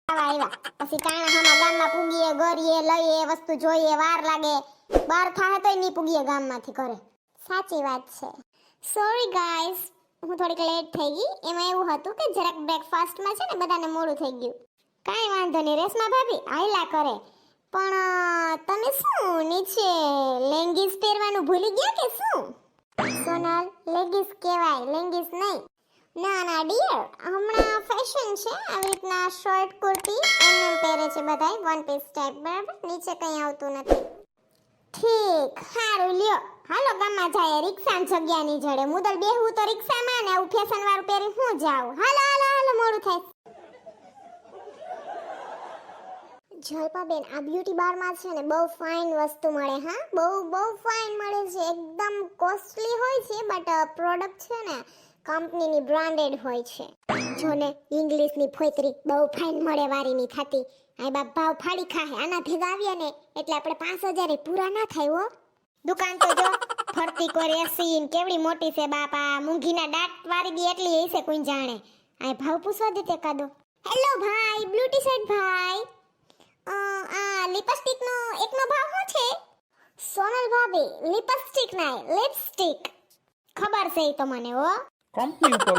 આવ્યા પછી કાણાહામાં ગામમાં પૂગીએ ગરીએ લઈએ વસ્તુ જોઈએ વાર લાગે બાર થાય તોય નહીં પૂગીએ ગામમાંથી ઘરે સાચી વાત છે સોરી ગાઈસ હું થોડીક લેટ થઈ ગઈ એમાં એવું હતું કે જરાક બ્રેકફાસ્ટમાં છે ને બધાને મોડું થઈ ગયું કાંઈ વાંધો નહીં રેશમા ભાભી આયલા કરે પણ તમે શું નીચે લેંગીસ પહેરવાનું ભૂલી ગયા કે શું સોનલ લેગીસ કહેવાય લેંગીસ નહીં ના ના ડિયર હમણાં ફેશન છે આવી રીતના શર્ટ કુર્તી એમને પહેરે છે બધાય વન પીસ ટાઈપ બરાબર નીચે કંઈ આવતું નથી ઠીક સારું લ્યો હાલો ગામમાં જાય રિક્ષાની જગ્યા ની જડે મુદલ બેહવું તો રિક્ષામાં ને આવું ફેશન વાળું પહેરી હું જાઉં હાલો હાલો હાલો મોડું થાય જલપાબેન આ બ્યુટી બારમાં છે ને બહુ ફાઇન વસ્તુ મળે હા બહુ ફાઇન મળે છે એકદમ કોસ્ટલી હોય છે બટ પ્રોડક્ટ છે ને કંપનીની બ્રાન્ડેડ હોય છે જો ને ઇંગ્લિશની ફોતરી બહુ ફાઇન મળે વારીની થતી આ બાપ ભાવ ફાડી ખાહે આના ભેગા આવ્યા ને એટલે આપણે 5000 એ પૂરા ના થાય હો દુકાન તો જો ફરતી કોરે સીન કેવડી મોટી છે બાપા મૂંગીના દાંત વારી દી એટલી હશે કોઈ જાણે આ ભાવ પૂછવા દે તે કાદો હેલો ભાઈ બ્લુ ટી શર્ટ ભાઈ આ લિપસ્ટિક નો એકનો ભાવ શું છે સોનલ ભાભી લિપસ્ટિક ના લિપસ્ટિક ખબર છે ઈ તો મને હો કંપની ઉપર